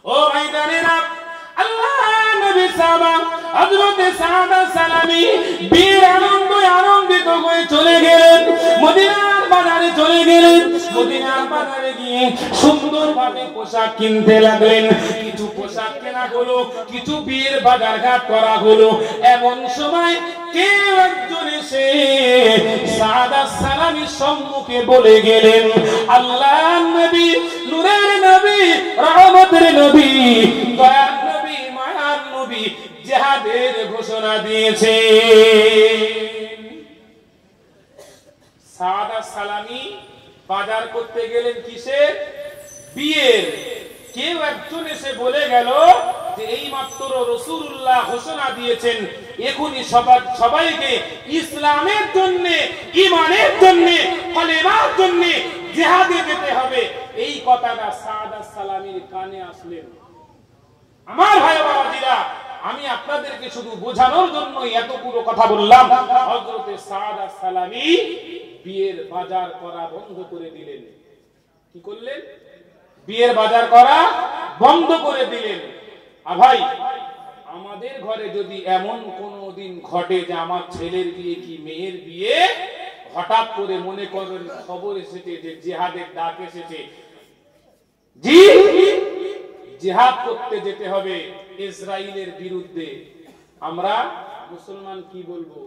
ও ভাইজানেরা, আল্লাহ নবী সাহাবা হযরত সাদ আস-সালামি বীর আনন্দিত হয়ে চলে গেলেন মদিনার বাজারে। চলে গেলেন মদিনার বাজারে গিয়ে সুন্দরভাবে পোশাক কিনতে লাগলেন। কিছু পোশাক কেনা হলো, কিছু বিয়ের বাজারঘাট করা হলো। এমন সময় কেউ একজন এসে সাদ আস-সালামির সম্মুখে বলে গেলেন আল্লাহর নবী, নূরের নবী, রহমতের নবী, দয়ার নবী, মায়ার নবী জিহাদের ঘোষণা দিয়েছে। সাদ আস-সালামি বাজার করতে গেলেন কিসের? বিয়ের। কেউ একজন এসে বলে গেল যে এই মাত্র রাসূলুল্লাহ ঘোষণা দিয়েছেন এখনই সবাইকে ইসলামের জন্য, ঈমানের জন্য, কলেমার জন্য জিহাদে যেতে হবে। এই কথাটা সাদ আস-সালামির কানে আসলেন। আমার ভাই বাবাজিরা, আমি আপনাদেরকে শুধু বোঝানোর জন্য এতগুলো কথা বললাম। হযরত সাদ আস-সালামি বিয়ের বাজার করা বন্ধ করে দিলেন। কি করলেন? বিয়ের বাজার করা বন্ধ করে দিলেন। ভাই, আমাদের ঘরে যদি এমন কোনো দিন ঘটে যে আমার ছেলের বিয়ে কি মেয়ের বিয়ে, হঠাৎ করে মনে করেন খবর এসেছে যে জিহাদের ডাক এসেছে, জি জিহাদ করতে যেতে হবে ইসরাইলের বিরুদ্ধে, আমরা মুসলমান কি বলবো?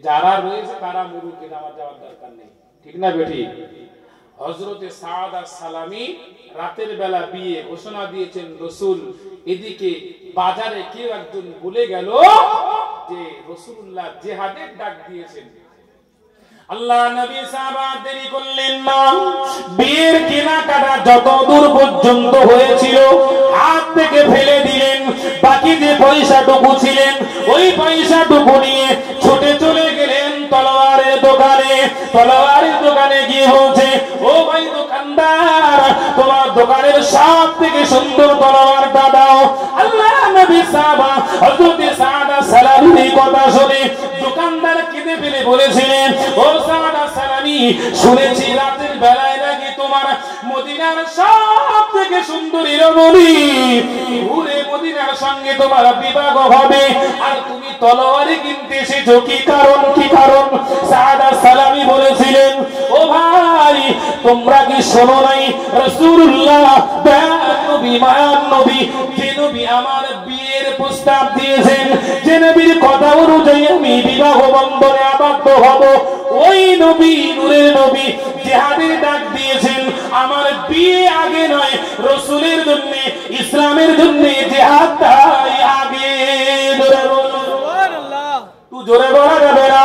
যারা রয়েছে তারা মুরুকে আমার যাওয়ার দরকার নেই, ঠিক না বেটি? হযরতে সাদ আস-সালামি রাতের বেলা বিয়ে ঘোষণা দিয়েছেন রাসূল। এদিকে বাজারে কেউ একজন বলে গেল যে রাসূলুল্লাহ জিহাদের ডাক দিয়েছেন। আল্লাহ নবী সাহাবা দেরি করলেন না। বিয়ের কেনাকাটা যত দূর পর্যন্ত হয়েছিল হাত থেকে ফেলে দিলেন। বাকি যে পয়সাটুকু ছিলেন ওই পয়সাটুকু নিয়ে ছুটে চলে গেলেন তলোয়ারের দোকানে। তলোয়ারের দোকানে গিয়ে বলছে, ও ভাই দোকানদার, তোমার দোকানের সব থেকে সুন্দর তলোয়ারটা দাও। আল্লাহ নবী সাহাবা হযরত সাদ আস-সালামির কথা শুনে দোকানদার কেঁদে ফেলে বলেছিলেন, ও সাদ আস-সালামি, শুনেছি রাতের বেলায় নাকি তোমার মদিনার সব থেকে সুন্দরী রমণী ঘুরে মদিনার সঙ্গে তোমার বিবাহ হবে, আর তুমি তলোয়ারি কিনতে এসেছো, কি কারণ? কি কারণ? সাদ আস-সালামি বলেছিলেন, ও ভাই, তোমরা কি শোনো নাই রাসূলুল্লাহ নবী মায়ার নবী, যে নবী আমার বিয়ের প্রস্তাব দিয়েছেন, যে নবীর কথা অনুযায়ী আমি বিবাহ বন্ধনে আবদ্ধ হব, ওই নবী নূরের নবী জিহাদের ডাক দিয়েছেন। আমার বিয়ে আগে নয়, রাসূলের জন্য, ইসলামের জন্য জিহাদটাই আগে। জোরে বলো সুবহানাল্লাহ। তুই জোরে বলা যাবে না,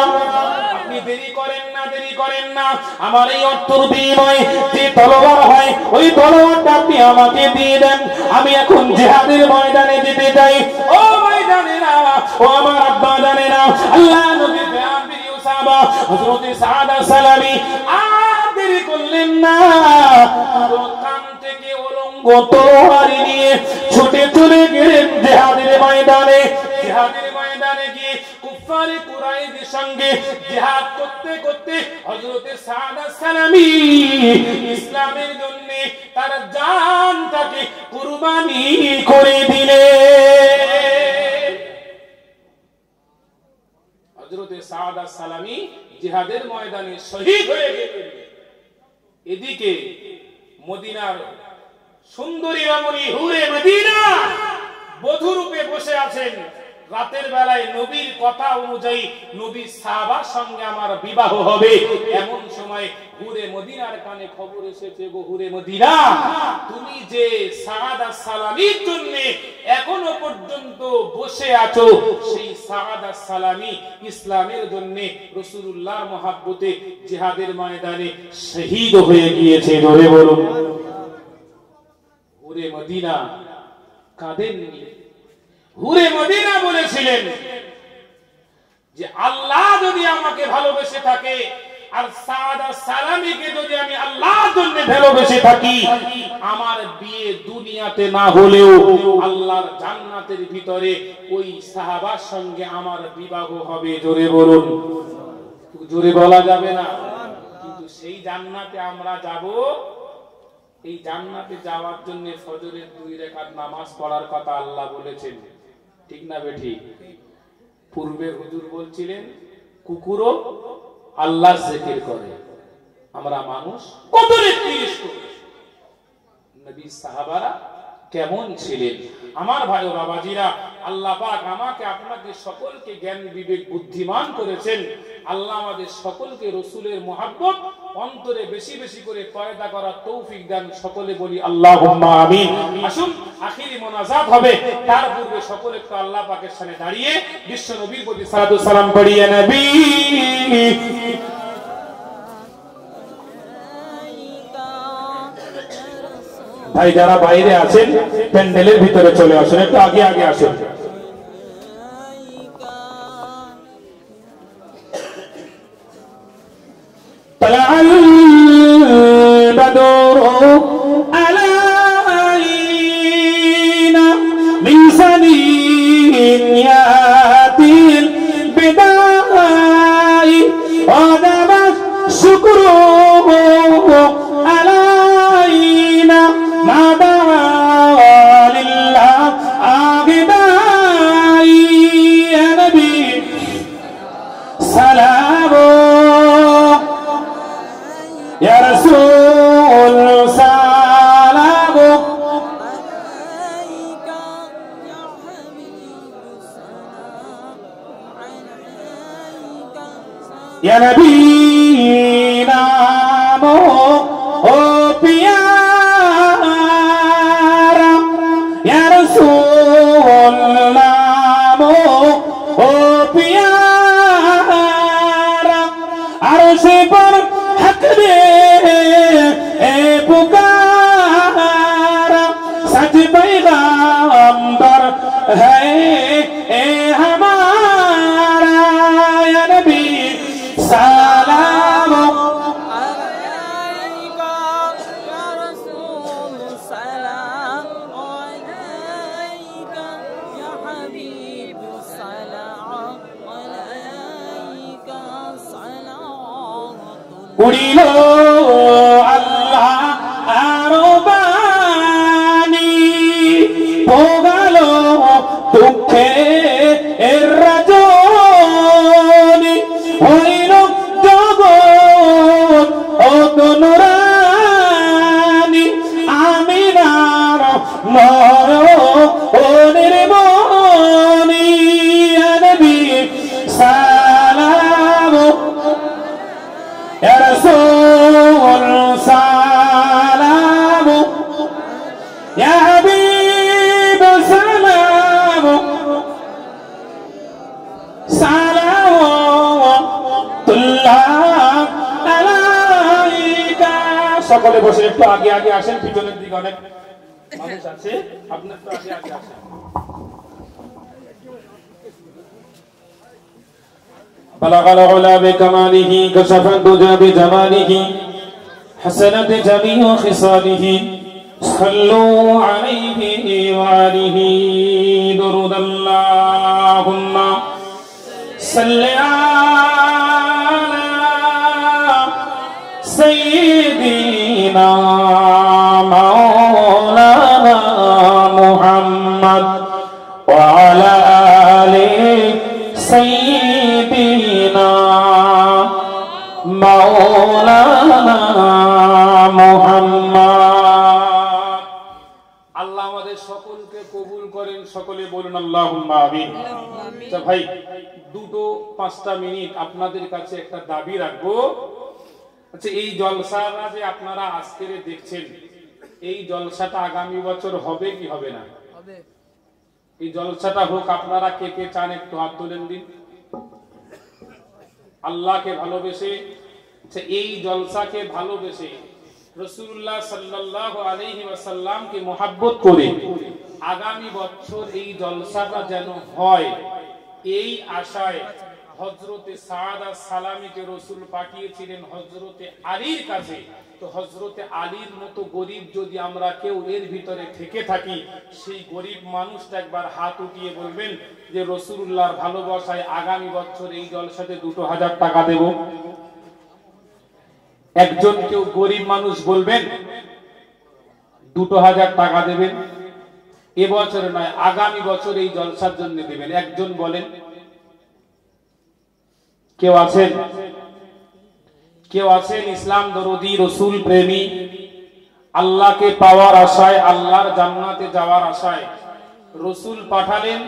আপনি দেরি করেন না, দেরি করেন না। আমার এই অর্থর বিনিময়ে যে তলোয়ার হয়, ওই তলোয়ারটা আপনি আমাকে দিয়ে দেন। আমি এখন জিহাদের ময়দানে যেতে চাই। ও ময়দানেরা, ও আমার আব্বা জানেরা, আল্লাহ নবী প্রিয় সাহাবা হযরত সাদ সালামী আর দেরি করলেন না, কান থেকে উলঙ্গ তলোয়ার নিয়ে ছুটে চলে গেলেন জিহাদের ময়দানে। জিহাদের ময়দানে গিয়ে কুফারে কুরাইশদের সঙ্গে জিহাদ করতে করতে হযরত সাদ সালামী ইসলামের জন্য তার জানটাকে কুরবানি করে দিলেন। হযরত সাদ সালামী জিহাদের ময়দানে শহীদ হয়ে গেলেন। এদিকে মদিনার সুন্দরী রমণী হুরে মদিনা বধূ রূপে বসে আছেন। রাতের বেলায় নবীর কথা অনুযায়ী নবী সাহাবার সঙ্গে আমার বিবাহ হবে, এমন সময় হুরে মদিনার কানে খবর এসেছে, গো হুরে মদিনা, তুমি যে সাদ সালামীর জন্য এখনো পর্যন্ত বসে আছো, সেই সাদ সালামী ইসলামের জন্য রাসূলুল্লাহর মহব্বতে জিহাদের ময়দানে শহীদ হয়ে গিয়েছে। জোরে বলুন। হুরে মদিনা কাঁদেননি। হুরে মদিনা বলেছিলেন যে আল্লাহ যদি আমাকে ভালোবেসে থাকে আর সাদ সালামীকে যদি আমি আল্লাহর জন্য ভালোবেসে থাকি, আমার বিয়ে দুনিয়াতে না হলেও আল্লাহর জান্নাতের ভিতরে ওই সাহাবার সঙ্গে আমার বিবাহ হবে। জোরে বলুন। জোরে বলা যাবে না, কিন্তু সেই জান্নাতে আমরা যাব। এই জান্নাতে যাওয়ার জন্য ফজরের 2 রাকাত নামাজ পড়ার কথা আল্লাহ বলেছেন, ঠিক না বেঠি? পূর্বে হুজুর বলছিলেন কুকুরও আল্লাহ জিকির করে, আমরা মানুষ কত রিস করি। নবী সাহাবারা কেমন ছিলেন? আমার ভাই ও বাবাজিরা, আল্লাহ পাক আমাকে আপনাকে সকলকে জ্ঞান বিবেক বুদ্ধিমান করেছেন। আল্লাহ আমাদের সকলকে রাসূলের মহব্বত অন্তরে বেশি বেশি করে পয়দা করার তৌফিক দেন। সকলে বলি আল্লাহুম্মা আমিন। আসুন আখিরি মোনাজাত হবে, তার পূর্বে সকলে একটু আল্লাহ পাকের সামনে দাঁড়িয়ে বিশ্ব নবীর প্রতি সালাতু সালাম পড়িয়ে নবী। ভাই যারা বাইরে আছেন প্যান্ডেলের ভিতরে চলে আসুন, একটু আগে আগে আসুন। طلع البدر علينا من ثنيات الوداع وجب الشكر علينا ما دعا لله داعي يا نبي سلام يا رسول سلام عليك يا حبيب سلام عليك يا نبي نامو او प्यारा या रसूल नामो ओ प्यारा अर्श पर हक दे ए पुकारा सच पैगंबर है ए हमारा या नबी सलाम अलैका या रसूल सलाम अलैका या हबीब सलाम अलैका सलाम उड़िलो अल्लाह आरबानी पोगालो दुखे रजनी হইল জগৎ ও নুরানি আমিনার নর ও নির্মণি নবী সালাম ইয়া রাসূল সালাম ইয়া হাবিব সালাম সালামুল্লাহ আলাইকা। সকলে বসে একটু আগে আগে আসেন, পিছনের দিকে অনেক মানুষ আছে, আপনার তো আগে আগে আসেন। بلغ العلا بكماله كشف الدجى بجماله حسنت جميع خصاله صلوا عليه وآله درود اللهم صل على سيدنا مولانا محمد وعلى آل سيدنا مولانا محمد। আল্লাহ আমাদের সকলকে কবুল করেন, সকলে বলুন আল্লাহুম্মা আমিন। আচ্ছা ভাই, 2-5 মিনিট আপনাদের কাছে একটা দাবি রাখবো। আচ্ছা, এই জলসাটা যে আপনারা আজকে দেখছেন, এই জলসাটা আগামী বছর হবে কি হবে না? হবে। এই জলসাটা হোক, আপনারা কে কে চান একটু হাত তোলেন দিন। আল্লাহকে ভালোবেসে, আচ্ছা এই জলসাকে ভালোবেসে, রাসূলুল্লাহ সাল্লাল্লাহু আলাইহি ওয়াসাল্লামকে মুহাব্বত করে আগামী বছর এই জলসাটা যেন হয়, এই আশায় হযরতে সাদ সালামীকে রাসূল পাঠিয়েছিলেন হযরতে আলীর কাছে। তো হযরতে আলীর মতো গরীব যদি আমরা কেউ এর ভিতরে থেকে থাকি, সেই গরীব মানুষটা একবার হাত উঠিয়ে বলবেন যে রাসূলুল্লাহর ভালোবাসায় আগামী বছর এই জলসাতে 2000 টাকা দেব। একজন কেউ গরীব মানুষ বলবেন 2000 টাকা দেবেন, এবছর নয় আগামী বছর এই জলসার জন্য দেবেন। একজন বলেন। কেউ আছেন? কেউ আছেন ইসলাম দরদি, রসুল প্রেমী, আল্লাহকে পাওয়ার আশায়, আল্লাহর জান্নাতে যাওয়ার আশায় রসুল পাঠালেন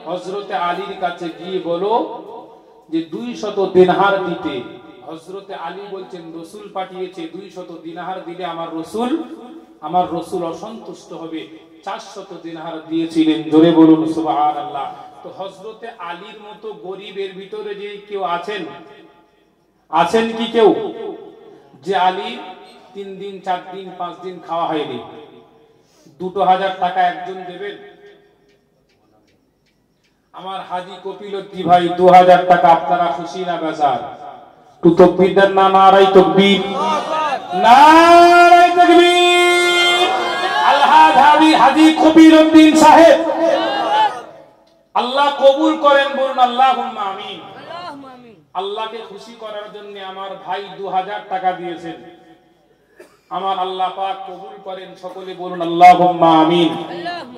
হযরতে আলীর কাছে, গিয়ে বলো যে 200 দিনার দিতে। হযরতে আলী বলছেন রসুল পাঠিয়েছে, 200 দিনার দিলে আমার রসুল অসন্তুষ্ট হবে। 400 দিনার দিয়েছিলেন। জোরে বলুন সুবহানাল্লাহ। তো হযরতে আলীর মতো গরিবের ভিতরে যে কেউ আছেন, আছেন কি কেউ যে আলী 3 দিন 4 দিন 5 দিন খাওয়া হয়নি, 2000 টাকা একজন দেবেন? আমার হাজী কপিলউদ্দিন ভাই 2000 টাকা, আপনারা খুশি না বেজার? তু তাকবীর দেন না? নারায়ে তাকবীর, নারায়ে তাকবীর। আলহাজ হাজী কপিলউদ্দিন সাহেব, আল্লাহ কবুল করেন, বলুন আল্লাহুম্মা আমিন। আল্লাহকে খুশি করার জন্য আমার ভাই 2000 টাকা দিয়েছেন। আমার আল্লাহ পাক কবুল করেন, সকলে বলুন আল্লাহুম্মা আমিন।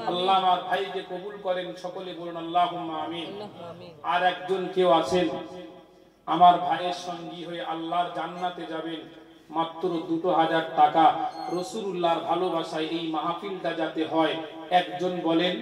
আল্লাহ আমার ভাইকে কবুল করেন, সকলে বলুন আল্লাহুম্মা আমিন। আর একজন কেউ আছেন আমার ভাইয়ের সঙ্গী হয়ে আল্লাহর জান্নাতে যাবেন, মাত্র 2000 টাকা। রাসূলুল্লাহর ভালোবাসায় এই মাহফিলটা যাতে হয়, একজন বলেন।